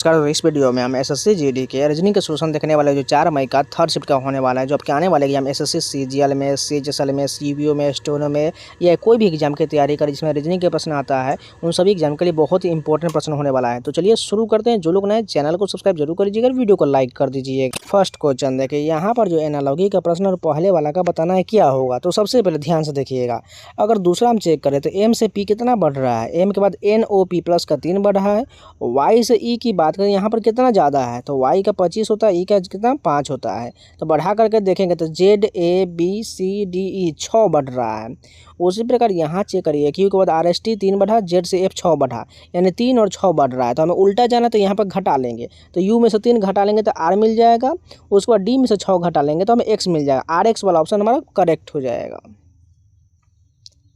नमस्कार। इस वीडियो में हम एसएससी जीडी के रीजनिंग के सॉल्यूशन देखने वाले जो 4 मई का थर्ड शिफ्ट का होने वाला है, जो आपके आने वाले एग्जाम एसएससी सीजीएल में, सीएचएसएल में, सीबीओ में, स्टेनो में या कोई भी एग्जाम की तैयारी करें जिसमें रीजनिंग के प्रश्न आता है, उन सभी एग्जाम के लिए बहुत ही इंपॉर्टेंट प्रश्न होने वाला है। तो चलिए शुरू करते हैं। जो लोग नए चैनल को सब्सक्राइब जरूर कर लीजिएगा, वीडियो को लाइक कर दीजिए। फर्स्ट क्वेश्चन देखिए, यहाँ पर जो एनालॉजी का प्रश्न और पहले वाला का बताना है क्या होगा। तो सबसे पहले ध्यान से देखिएगा, अगर दूसरा हम चेक करें तो एम से पी कितना बढ़ रहा है, एम के बाद एन ओ पी प्लस का 3 बढ़ रहा है। वाई से ई की बात करें, यहाँ पर कितना ज़्यादा है तो y का 25 होता है, ई का कितना 5 होता है। तो बढ़ा करके देखेंगे तो Z A B C D E 6 बढ़ रहा है। उसी प्रकार यहाँ चेक करिए, क्यू के बाद आर एस टी 3 बढ़ा, जेड से एफ 6 बढ़ा, यानी 3 और 6 बढ़ रहा है। तो हमें उल्टा जाना तो यहाँ पर घटा लेंगे, तो यू में से 3 घटा लेंगे तो आर मिल जाएगा। उसके बाद डी में से 6 घटा लेंगे तो हमें एक्स मिल जाएगा। आर एक्स वाला ऑप्शन हमारा करेक्ट हो जाएगा।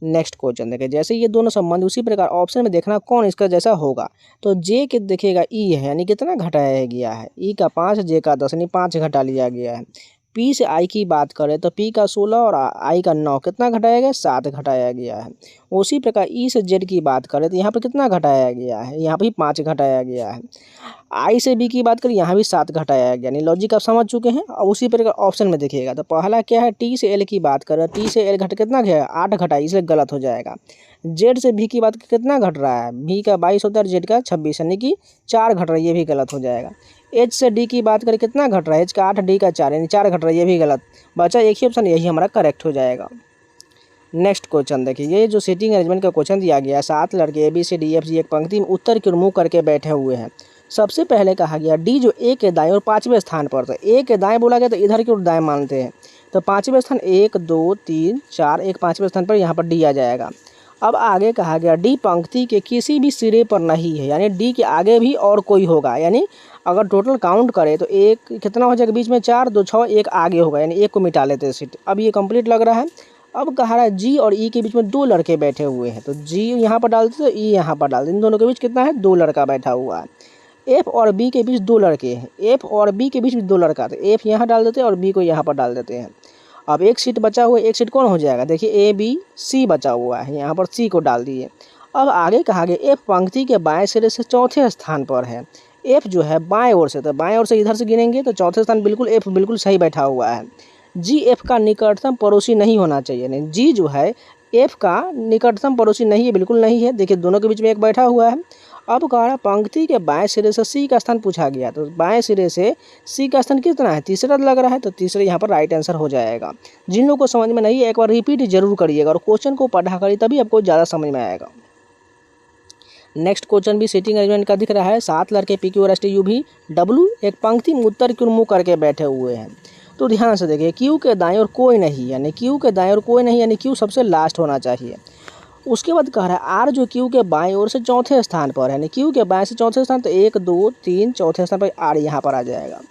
नेक्स्ट क्वेश्चन देखिए, जैसे ये दोनों संबंध उसी प्रकार ऑप्शन में देखना कौन इसका जैसा होगा। तो जे के देखिएगा ई है, यानी कितना घटाया गया है, ई का 5, जे का 10, यानी 5 घटा लिया गया है। पी से आई की बात करें तो पी का 16 और आई का 9, कितना घटाया गया, 7 घटाया गया है। उसी प्रकार ई से जेड की बात करें तो यहाँ पर कितना घटाया गया है, यहाँ पर 5 घटाया गया है। आई से बी की बात करें, यहाँ भी 7 घटाया गया, यानी लॉजिक आप समझ चुके हैं। अब उसी प्रकार ऑप्शन में देखिएगा तो पहला क्या है, टी से एल की बात करें, टी से एल घट कितना गया, 8 घटा, इसलिए गलत हो जाएगा। जेड से भी की बात कितना घट रहा है, भी का 22 होता है, जेड का 26, यानी कि 4 घट रहा है, ये भी गलत हो जाएगा। एच से डी की बात करें कितना घट रहा है, एच का 8, डी का 4, यानी 4 घट रहा है, ये भी गलत बचा। एक ही ऑप्शन, यही हमारा करेक्ट हो जाएगा। नेक्स्ट क्वेश्चन देखिए, ये जो सीटिंग अरेंजमेंट का क्वेश्चन दिया गया है, 7 लड़के A B C D F G एक पंक्ति में उत्तर की ओर मुँह करके बैठे हुए हैं। सबसे पहले कहा गया डी जो ए के दाएं और 5वें स्थान पर, तो ए के दाएं बोला गया तो इधर की ओर दाएं मानते हैं, तो 5वें स्थान 1 2 3 4, एक 5वें स्थान पर यहाँ पर डी आ जाएगा। अब आगे कहा गया डी पंक्ति के किसी भी सिरे पर नहीं है, यानी डी के आगे भी और कोई होगा, यानी अगर टोटल काउंट करें तो एक कितना हो जाएगा, बीच में 4 2 6, एक आगे होगा, यानी एक को मिटा लेते हैं सीट। अब ये कंप्लीट लग रहा है। अब कहा रहा है जी और ई के बीच में 2 लड़के बैठे हुए हैं, तो जी यहाँ पर डालते तो ई यहाँ पर डालते, इन दोनों के बीच कितना है, 2 लड़का बैठा हुआ है। एफ और बी के बीच 2 लड़के हैं, एफ और बी के बीच में 2 लड़का, तो एफ यहाँ डाल देते हैं और बी को यहाँ पर डाल देते हैं। अब एक सीट बचा हुआ है, एक सीट कौन हो जाएगा, देखिए ए बी सी बचा हुआ है, यहाँ पर सी को डाल दिए। अब आगे कहा गया एफ पंक्ति के बाएं सिरे से चौथे स्थान पर है। एफ जो है बाएं ओर से, तो बाएं ओर से इधर से गिनेंगे तो चौथे स्थान बिल्कुल एफ बिल्कुल सही बैठा हुआ है। जी एफ का निकटतम पड़ोसी नहीं होना चाहिए, नहीं जी जो है एफ का निकटतम पड़ोसी नहीं है, बिल्कुल नहीं है। देखिए दोनों के बीच में एक बैठा हुआ है। अब कह रहा पंक्ति के बाएं सिरे से सी का स्थान पूछा गया, तो बाएं सिरे से सी का स्थान कितना है, तीसरा लग रहा है, तो तीसरा यहाँ पर राइट आंसर हो जाएगा। जिन लोगों को समझ में नहीं है एक बार रिपीट जरूर करिएगा और क्वेश्चन को पढ़ा करिए, तभी आपको ज़्यादा समझ में आएगा। नेक्स्ट क्वेश्चन भी सीटिंग अरेंजमेंट का दिख रहा है। 7 लड़के पी क्यू और एस टी यू भी डब्ल्यू एक पंक्ति में उत्तर की ओर मुँह करके बैठे हुए हैं। तो ध्यान से देखिए, क्यू के दाएं और कोई नहीं, यानी क्यू के दाएं और कोई नहीं, यानी क्यू सबसे लास्ट होना चाहिए। उसके बाद कह रहा है आर जो क्यू के बाएं ओर से चौथे स्थान पर है, यानी क्यू के बाएं से चौथे स्थान, तो 1 2 3 चौथे स्थान पर आर यहाँ पर आ जाएगा।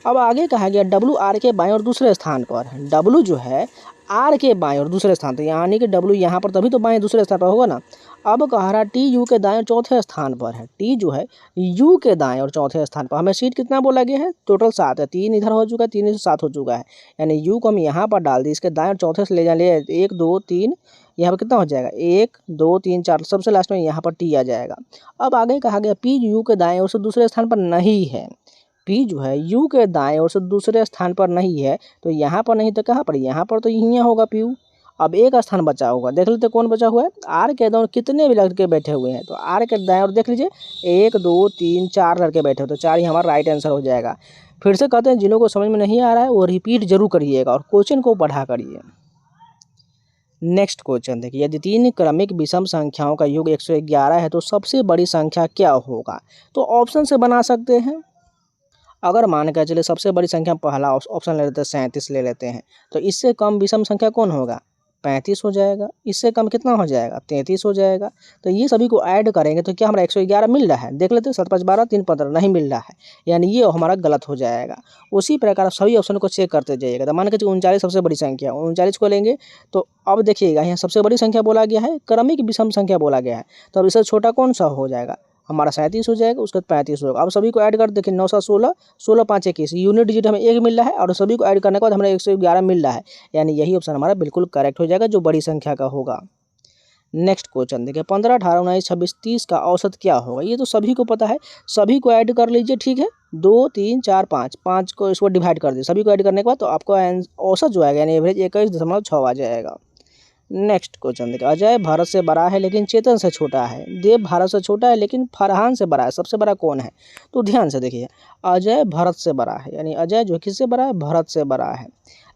अब आगे कहा गया डब्ल्यू आर के बाएं और दूसरे स्थान पर, डब्ल्यू जो है आर के बाएं और दूसरे स्थान, तो यानी कि डब्ल्यू यहाँ पर तभी तो बाएं दूसरे स्थान पर होगा ना। अब कह रहा टी यू के दाएं और चौथे स्थान पर है, टी जो है यू के दाएं और चौथे स्थान पर। हमें सीट कितना बोला गया है, टोटल 7 है, 3 इधर हो चुका है, 3 से 7 हो चुका है, यानी यू को हम यहाँ पर डाल दी, इसके दाएं और चौथे से ले जाए 1 2 3, यहाँ पर कितना हो जाएगा 1 2 3 4, सबसे लास्ट में यहाँ पर टी आ जाएगा। अब आगे कहा गया पी यू के दाएं ओर से दूसरे स्थान पर नहीं है, पी जो है यू के दाएं ओर से दूसरे स्थान पर नहीं है, तो यहाँ पर नहीं तो कहाँ पर, यहाँ पर तो यहाँ होगा पी। अब एक स्थान बचा होगा, देख लेते कौन बचा हुआ है, आर के दाएं कितने भी लड़के बैठे हुए हैं, तो आर के दाएं और देख लीजिए 1 2 3 4 लड़के बैठे हो, तो 4 ही हमारा राइट आंसर हो जाएगा। फिर से कहते हैं जिन्हों को समझ में नहीं आ रहा है वो रिपीट जरूर करिएगा और क्वेश्चन को पढ़ा करिए। नेक्स्ट क्वेश्चन देखिए, यदि 3 क्रमिक विषम संख्याओं का योग 111 है तो सबसे बड़ी संख्या क्या होगा। तो ऑप्शन से बना सकते हैं। अगर मान के चले सबसे बड़ी संख्या पहला ऑप्शन ले लेते हैं, 37 ले लेते हैं, तो इससे कम विषम संख्या कौन होगा, 35 हो जाएगा। इससे कम कितना हो जाएगा, 33 हो जाएगा। तो ये सभी को ऐड करेंगे तो क्या हमारा 111 मिल रहा है, देख लेते हैं 7 5 12 3 15 नहीं मिल रहा है, यानी ये हमारा गलत हो जाएगा। उसी प्रकार सभी ऑप्शन को चेक करते जाइएगा। तो मान के 39 सबसे बड़ी संख्या, 39 को लेंगे तो अब देखिएगा यहाँ सबसे बड़ी संख्या बोला गया है, क्रमिक विषम संख्या बोला गया है, तो अब इससे छोटा कौन सा हो जाएगा, हमारा 37 हो जाएगा, उसके बाद 35 होगा। अब सभी को ऐड कर देखिए, 9 7 16, 16 5 21, यूनिट डिजिट हमें 1 मिल रहा है और सभी को ऐड करने के बाद हमें 111 मिल रहा है, यानी यही ऑप्शन हमारा बिल्कुल करेक्ट हो जाएगा, जो बड़ी संख्या का होगा। नेक्स्ट क्वेश्चन देखिए 15, 18, 19, 26, 30 का औसत क्या होगा। ये तो सभी को पता है, सभी को ऐड कर लीजिए, ठीक है। 2, 3, 4, 5 को इसको डिवाइड कर दीजिए, सभी को ऐड करने के बाद तो आपको औसत जो आएगा यानी एवरेज 21.6 आ जाएगा। नेक्स्ट क्वेश्चन देखिए अजय भारत से बड़ा है लेकिन चेतन से छोटा है। देव भारत से छोटा है लेकिन फरहान से बड़ा है। सबसे बड़ा कौन है? तो ध्यान से देखिए, अजय भारत से बड़ा है, यानी अजय जो किससे बड़ा है? भारत से बड़ा है,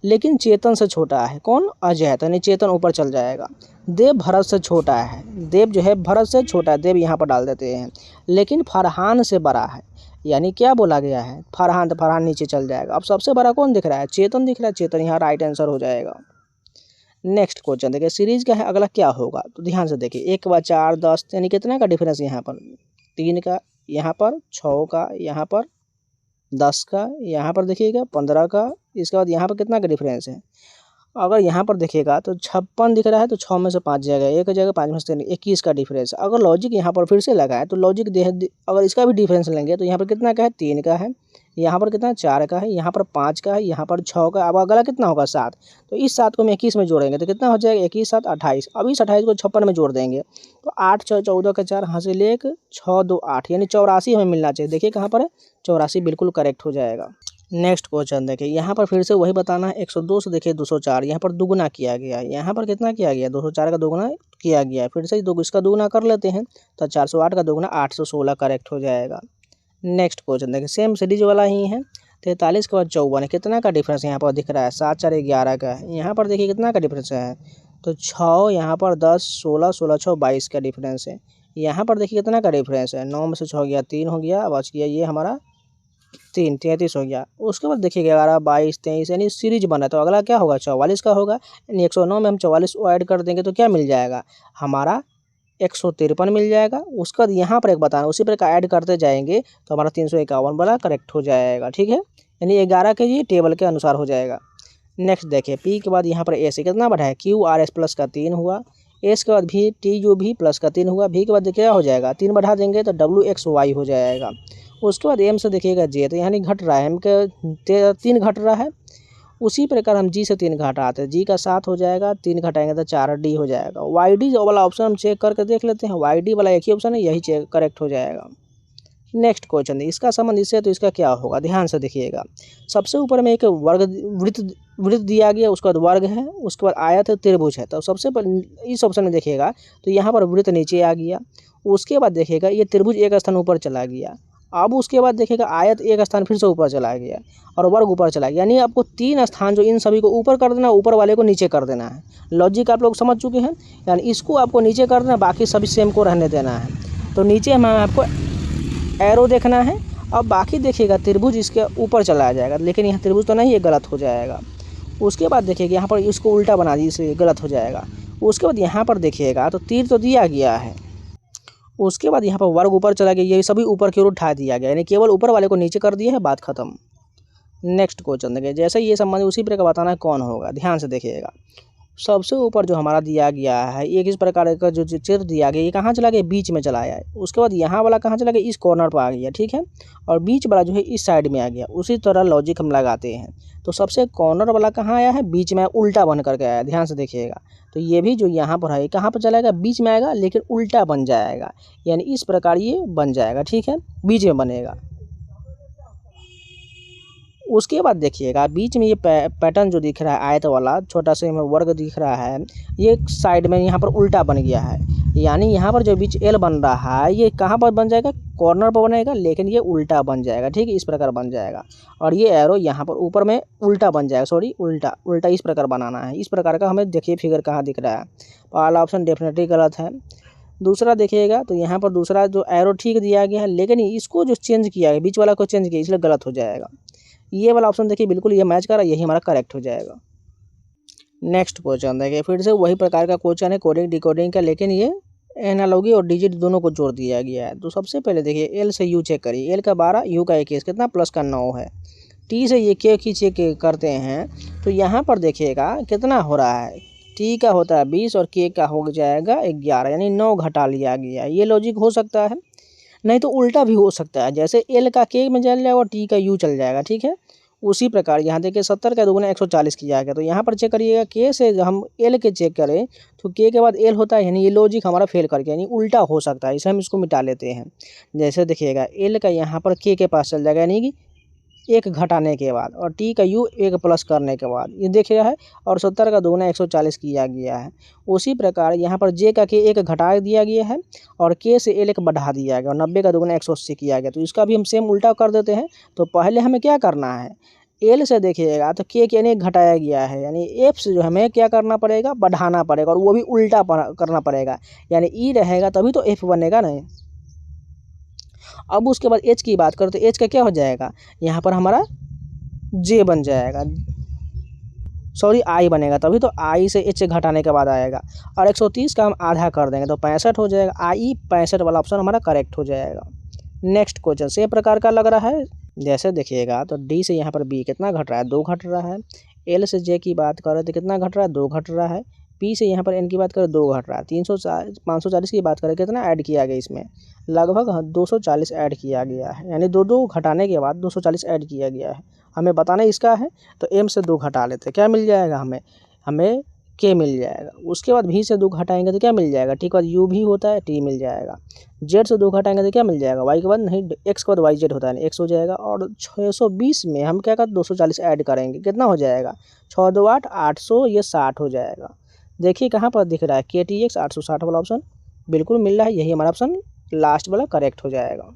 लेकिन चेतन से छोटा है। कौन? अजय, तो यानी चेतन ऊपर चल जाएगा। देव भारत से छोटा है, देव जो है भारत से छोटा है, देव यहाँ पर डाल देते हैं, लेकिन फरहान से बड़ा है, यानी क्या बोला गया है? फरहान, तो फरहान नीचे चल जाएगा। अब सबसे बड़ा कौन दिख रहा है? चेतन दिख रहा है, चेतन यहाँ राइट आंसर हो जाएगा। नेक्स्ट क्वेश्चन देखिए सीरीज का है, अगला क्या होगा। तो ध्यान से देखिए 1 व 4, 10 यानी कितना का डिफरेंस यहाँ पर? 3 का, यहाँ पर 6 का, यहाँ पर 10 का, यहाँ पर देखिएगा 15 का, इसके बाद यहाँ पर कितना का डिफरेंस है? अगर यहाँ पर देखिएगा तो 56 दिख रहा है, तो 6 में से 5 जाएगा, 1 जगह 5 में से 3, 21 का डिफरेंस। अगर लॉजिक यहाँ पर फिर से लगाए तो लॉजिक अगर इसका भी डिफरेंस लेंगे तो यहाँ पर कितना का है? 3 का है, यहाँ पर कितना? 4 का है, यहाँ पर 5 का है, यहाँ पर 6 का। अब अगला कितना होगा? 7। तो इस 7 को हम 21 में जोड़ेंगे तो कितना हो जाएगा? 21, 7, 28। अब इस 28 को 56 में जोड़ देंगे तो 8, 6, 14 का 4 हासिल 1, 6, 2, 8 यानी 84 हमें मिलना चाहिए। देखिए कहाँ पर है? 84 बिल्कुल करेक्ट हो जाएगा। नेक्स्ट क्वेश्चन देखिए यहाँ पर फिर से वही बताना है। 102 से देखिए 204, यहाँ पर दुगुना किया गया है, यहाँ पर कितना किया गया? 204 का दुगुना किया गया है। फिर से इसका दुगुना कर लेते हैं तो 408 का दुगुना 816 करेक्ट हो जाएगा। नेक्स्ट क्वेश्चन देखिए सेम सीरीज वाला ही है। 43 के बाद 54 कितना का डिफरेंस यहाँ पर दिख रहा है? 7, 4, 11 का। यहाँ पर देखिए कितना का डिफरेंस है? तो 6, यहाँ पर 10, 16, 16, 6, 22 का डिफरेंस है। यहाँ पर देखिए कितना का डिफरेंस है? 9 में से 6 गया 3 हो गया, बच गया ये हमारा 3, 33 हो गया। उसके बाद देखिए 11, 22, 23 यानी सीरीज बना, तो अगला क्या होगा? 44 का होगा, यानी 109 में हम 44 को ऐड कर देंगे तो क्या मिल जाएगा हमारा? 153 मिल जाएगा। उसके बाद यहाँ पर एक बताना, उसी पर ऐड करते जाएंगे तो हमारा 351 वाला करेक्ट हो जाएगा, ठीक है। यानी 11 के जी टेबल के अनुसार हो जाएगा। नेक्स्ट देखिए पी के बाद यहाँ पर ए से कितना बढ़ा है? क्यू आर एस प्लस का 3 हुआ, एस के बाद भी टी जो भी प्लस का 3 हुआ, भी के बाद क्या हो जाएगा? 3 बढ़ा देंगे तो डब्ल्यू एक्स वाई हो जाएगा। उसके बाद एम से देखिएगा जे, तो यानी घट रहा है, एम के 3 घट रहा है। उसी प्रकार हम जी से 3 घटाते हैं, जी का 7 हो जाएगा, 3 घटाएंगे तो 4 डी हो जाएगा। वाई डी वाला ऑप्शन हम चेक करके देख लेते हैं, वाई डी वाला एक ही ऑप्शन है, यही चेक करेक्ट हो जाएगा। नेक्स्ट क्वेश्चन इसका संबंध इससे, तो इसका क्या होगा? ध्यान से देखिएगा। सबसे ऊपर में एक वर्ग वृत्त दिया गया, उसके बाद वर्ग है, उसके बाद आयत है, त्रिभुज है। तो सबसे पहले इस ऑप्शन में देखिएगा तो यहाँ पर वृत्त नीचे आ गया, उसके बाद देखिएगा ये त्रिभुज एक स्थान ऊपर चला गया। अब उसके बाद देखिएगा आयत एक स्थान फिर से ऊपर चला गया और वर्ग ऊपर चला गया, यानी आपको 3 स्थान जो इन सभी को ऊपर कर देना, ऊपर वाले को नीचे कर देना है। लॉजिक आप लोग समझ चुके हैं, यानी इसको आपको नीचे कर देना, बाकी सभी सेम को रहने देना है। तो नीचे हमें आपको एरो देखना है। अब बाकी देखिएगा त्रिभुज इसके ऊपर चला जाएगा, लेकिन यहाँ त्रिभुज तो नहीं, ये गलत हो जाएगा। उसके बाद देखिएगा यहाँ पर इसको उल्टा बना दीजिए, इसलिए गलत हो जाएगा। उसके बाद यहाँ पर देखिएगा तो तीर तो दिया गया है, उसके बाद यहाँ पर वर्ग ऊपर चला गया, ये सभी ऊपर की ओर उठा दिया गया, यानी केवल ऊपर वाले को नीचे कर दिया है, बात खत्म। नेक्स्ट क्वेश्चन देखिए जैसे ये संबंध उसी प्रकार बताना है कौन होगा। ध्यान से देखिएगा सबसे ऊपर जो हमारा दिया गया है, एक इस प्रकार का जो चित्र दिया गया, ये कहाँ चला गया? बीच में चला आया है। उसके बाद यहाँ वाला कहाँ चला गया? इस कॉर्नर पर आ गया, ठीक है। और बीच वाला जो है इस साइड में आ गया। उसी तरह लॉजिक हम लगाते हैं, तो सबसे कॉर्नर वाला कहाँ आया है? बीच में उल्टा बन करके आया। ध्यान से देखिएगा तो ये भी जो यहाँ पर है कहाँ पर चलाएगा? बीच में आएगा, लेकिन उल्टा बन जाएगा, यानी इस प्रकार ये बन जाएगा, ठीक है, बीच में बनेगा। उसके बाद देखिएगा बीच में ये पैटर्न जो दिख रहा है आयत वाला, छोटा सा में वर्ग दिख रहा है, ये साइड में यहाँ पर उल्टा बन गया है, यानी यहाँ पर जो बीच एल बन रहा है ये कहाँ पर बन जाएगा? कॉर्नर पर बनेगा, लेकिन ये उल्टा बन जाएगा, ठीक है, इस प्रकार बन जाएगा। और ये एरो यहाँ पर ऊपर में उल्टा बन जाएगा, सॉरी उल्टा इस प्रकार बनाना है। इस प्रकार का हमें देखिए फिगर कहाँ दिख रहा है। पहला ऑप्शन डेफिनेटली गलत है। दूसरा देखिएगा तो यहाँ पर दूसरा जो एरो ठीक दिया गया है, लेकिन इसको जो चेंज किया है, बीच वाला को चेंज किया, इसलिए गलत हो जाएगा। ये वाला ऑप्शन देखिए बिल्कुल ये मैच कर रहा है, यही हमारा करेक्ट हो जाएगा। नेक्स्ट क्वेश्चन देखिए फिर से वही प्रकार का क्वेश्चन है, कोडिंग डिकोडिंग का, लेकिन ये एनालॉगी और डिजिट दोनों को जोड़ दिया गया है। तो सबसे पहले देखिए एल से यू चेक करिए, एल का 12, यू का 21, कितना? प्लस का 9 है। टी से ये के की चेक करते हैं तो यहाँ पर देखिएगा कितना हो रहा है? टी का होता है 20 और के का हो जाएगा 11, यानी 9 घटा लिया गया। ये लॉजिक हो सकता है, नहीं तो उल्टा भी हो सकता है, जैसे एल का के में चल जाएगा और टी का यू चल जाएगा, ठीक है। उसी प्रकार यहाँ देखिए 70 का दुगुना 140 किया गया। तो यहाँ पर चेक करिएगा के से हम एल के चेक करें तो के बाद एल होता है, यानी ये लॉजिक हमारा फेल करके यानी उल्टा हो सकता है, इसे हम इसको मिटा लेते हैं। जैसे देखिएगा एल का यहाँ पर के पास चल जाएगा, यानी कि एक घटाने के बाद, और टी का यू एक प्लस करने के बाद ये देखिए है, और 70 का दुगुना 140 किया गया है। उसी प्रकार यहाँ पर जे का के एक घटा दिया गया है और के से एल एक बढ़ा दिया गया और 90 का दुगुना 180 किया गया। तो इसका भी हम सेम उल्टा कर देते हैं। तो पहले हमें क्या करना है, एल से देखिएगा तो के यानी घटाया गया है, यानी एफ से जो हमें क्या करना पड़ेगा, बढ़ाना पड़ेगा, और वो भी उल्टा करना पड़ेगा, यानी ई रहेगा तभी तो एफ बनेगा नहीं। अब उसके बाद एच की बात करें तो एच का क्या हो जाएगा, यहाँ पर हमारा जे बन जाएगा, सॉरी आई बनेगा, तभी तो आई से एच घटाने के बाद आएगा। और 130 का हम आधा कर देंगे तो 65 हो जाएगा। आई 65 वाला ऑप्शन हमारा करेक्ट हो जाएगा। नेक्स्ट क्वेश्चन सेम प्रकार का लग रहा है। जैसे देखिएगा तो डी से यहाँ पर बी कितना घट रहा है, 2 घट रहा है। एल से जे की बात करें तो कितना घट रहा है, 2 घट रहा है। पी से यहाँ पर एन की बात करें 2 घट रहा है। 540 की बात करें कितना ऐड किया गया, इसमें लगभग 240 ऐड किया गया है, यानी 2 घटाने के बाद 240 ऐड किया गया है। हमें बताना इसका है तो एम से 2 घटा लेते हैं, क्या मिल जाएगा हमें के मिल जाएगा। उसके बाद भी से 2 घटाएंगे तो क्या मिल जाएगा, टी के बाद यू भी होता है, टी मिल जाएगा। जेड से 2 घटाएंगे तो क्या मिल जाएगा, वाई के बाद नहीं, एक्स के बाद वाई जेड होता है, एक्स हो जाएगा। और 620 में हम क्या करते 240 ऐड करेंगे, कितना हो जाएगा 6 2 8 800, ये 60 हो जाएगा। देखिए कहाँ पर दिख रहा है के टी एक्स 860 वाला ऑप्शन बिल्कुल मिल रहा है, यही हमारा ऑप्शन लास्ट वाला करेक्ट हो जाएगा।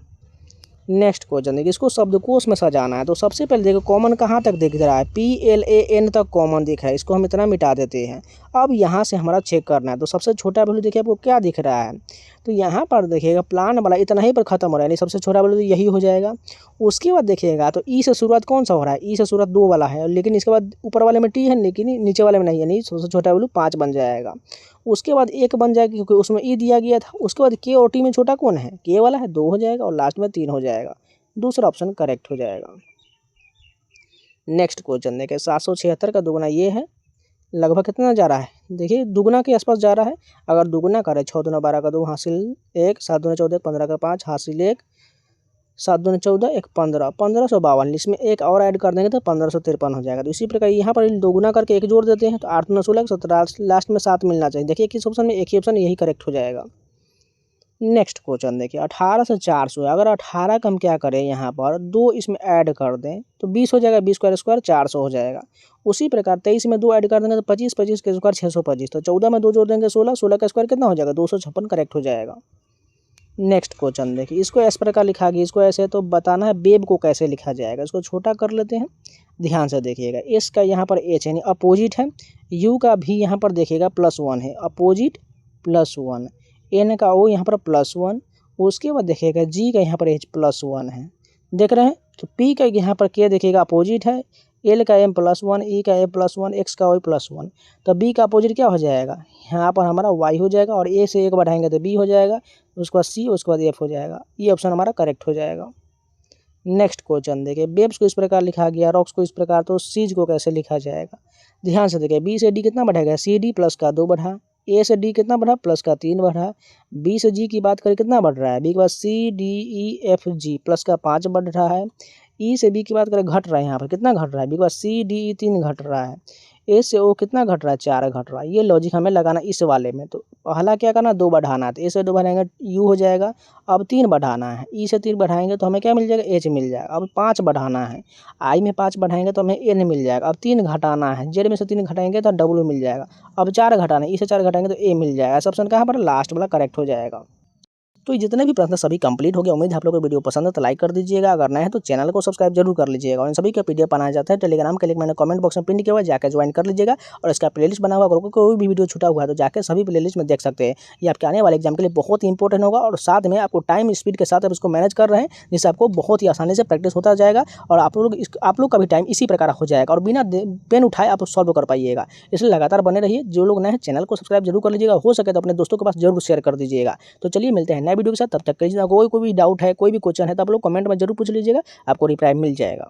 नेक्स्ट क्वेश्चन देखिए, इसको शब्दकोश में सजाना है। तो सबसे पहले देखो कॉमन कहाँ तक दिख रहा है, PLAN तक कॉमन दिख रहा है, इसको हम इतना मिटा देते हैं। अब यहाँ से हमारा चेक करना है। तो सबसे छोटा वैल्यू देखिए आपको क्या दिख रहा है, तो यहाँ पर देखिएगा प्लान वाला इतना ही पर खत्म हो रहा है, यानी सबसे छोटा वैल्यू तो यही हो जाएगा। उसके बाद देखिएगा तो ई से शुरुआत कौन सा हो रहा है, ई से शुरुआत 2 वाला है, लेकिन इसके बाद ऊपर वाले में टी है लेकिन नीचे वाले में नहीं, यानी सबसे छोटा वैल्यू 5 बन जाएगा। उसके बाद 1 बन जाएगा क्योंकि उसमें ई दिया गया था। उसके बाद के और टी में छोटा कौन है, के वाला है, 2 हो जाएगा, और लास्ट में 3 हो जाएगा। दूसरा ऑप्शन करेक्ट हो जाएगा। नेक्स्ट क्वेश्चन देखिए, 776 का दुगुना ये है, लगभग कितना जा रहा है, देखिए दुगुना के आसपास जा रहा है। अगर दुगुना करें 6 दूना 12 का 2 हासिल 1, 7 दूना 14 15 का 5 हासिल 1, 7 दूना 14 1 15, 1552। इसमें एक और ऐड कर देंगे तो 1553 हो जाएगा। तो इसी प्रकार यहाँ पर दोगुना करके 1 जोड़ देते हैं तो 8 दूना 16 17, लास्ट में 7 मिलना चाहिए। देखिए किस ऑप्शन में, एक ही ऑप्शन, यही करेक्ट हो जाएगा। नेक्स्ट क्वेश्चन देखिए, 18 से 400 है। अगर 18 का हम क्या करें, यहाँ पर 2 इसमें ऐड कर दें तो 20 हो जाएगा, 20 स्क्वायर 400 हो जाएगा। उसी प्रकार 23 में 2 ऐड कर देंगे तो 25 25 के स्क्वायर 625। तो 14 में 2 जोड़ देंगे 16, 16 का स्क्वायर कितना हो जाएगा 256, करेक्ट हो जाएगा। नेक्स्ट क्वेश्चन देखिए, इसको इस प्रकार लिखा गया, इसको ऐसे तो बताना है वेब को कैसे लिखा जाएगा। इसको छोटा कर लेते हैं, ध्यान से देखिएगा। एस का यहाँ पर एच यानी अपोजिट है, यू का भी यहाँ पर देखिएगा +1 है, अपोजिट +1, एन का ओ यहाँ पर +1, उसके बाद देखिएगा जी का यहाँ पर एच +1 है, देख रहे हैं। तो पी का यहाँ पर के देखिएगा अपोजिट है, एल का एम +1, ई का ए +1, एक्स का वाई +1। तो बी का अपोजिट क्या हो जाएगा, यहाँ पर हमारा वाई हो जाएगा, और ए से 1 बढ़ाएंगे तो बी हो जाएगा, उसके बाद सी, उसके बाद एफ हो जाएगा। ये ऑप्शन हमारा करेक्ट हो जाएगा। नेक्स्ट क्वेश्चन देखिए, वेब्स को इस प्रकार लिखा गया, रॉक्स को इस प्रकार, तो सीज को कैसे लिखा जाएगा, ध्यान से देखिए। बी से डी कितना बढ़ेगा, सी डी प्लस का 2 बढ़ा, ए से डी कितना बढ़ा, प्लस का 3 बढ़ा। बी से जी की बात करें कितना बढ़ रहा है, बी के बाद C D E F G plus का 5 बढ़ रहा है। ई से बी की बात करें घट रहा है, यहाँ पर कितना घट रहा है, बी के बाद सी डी ई 3 घट रहा है। ए से ओ कितना घट रहा है, 4 घट रहा है। ये लॉजिक हमें लगाना इस वाले में। तो पहला क्या करना, 2 बढ़ाना है, तो ए से 2 बढ़ाएंगे यू हो जाएगा। अब 3 बढ़ाना है, ई से 3 बढ़ाएंगे तो हमें क्या मिल जाएगा, एच मिल जाएगा। अब 5 बढ़ाना है, आई में 5 बढ़ाएंगे तो हमें एन मिल जाएगा। अब 3 घटाना है, जेड में से 3 घटाएंगे तो डब्ल्यू मिल जाएगा। अब 4 घटाना है, ई से 4 घटाएंगे तो ए मिल जाएगा। ऐसा ऑप्शन कहाँ पर, लास्ट वाला करेक्ट हो जाएगा। तो ये जितने भी प्रश्न सभी कंप्लीट हो गए। उम्मीद है आप लोगों को वीडियो पसंद है तो लाइक कर दीजिएगा, अगर नए हैं तो चैनल को सब्सक्राइब जरूर कर लीजिएगा। और इन सभी का पीडीएफ बनाया जाता है टेलीग्राम के लिंक मैंने कमेंट बॉक्स में पिन किया हुआ है, जाकर ज्वाइन कर लीजिएगा। और इसका प्लेलिस्ट बना हुआ, अगर कोई भी वीडियो छूटा हुआ है तो जाकर सभी प्लेलिस्ट में देख सकते हैं। ये आपके आने वाले एग्जाम के लिए बहुत ही इंपॉर्टेंट होगा, और साथ में आपको टाइम स्पीड के साथ आप इसको मैनेज कर रहे हैं, जिससे आपको बहुत ही आसानी से प्रैक्टिस होता जाएगा, और आप लोग का भी टाइम इसी प्रकार हो जाएगा, और बिना पेन उठाए आप सॉल्व कर पाइएगा। इसलिए लगातार बने रहिए। जो लोग नए हैं चैनल को सब्सक्राइब जरूर कर लीजिएगा, हो सके तो अपने दोस्तों के पास जरूर शेयर कर दीजिएगा। तो चलिए मिलते हैं नए वीडियो के साथ, तब तक कोई भी डाउट है, कोई भी क्वेश्चन है तो आप लोग कमेंट में जरूर पूछ लीजिएगा, आपको रिप्लाई मिल जाएगा।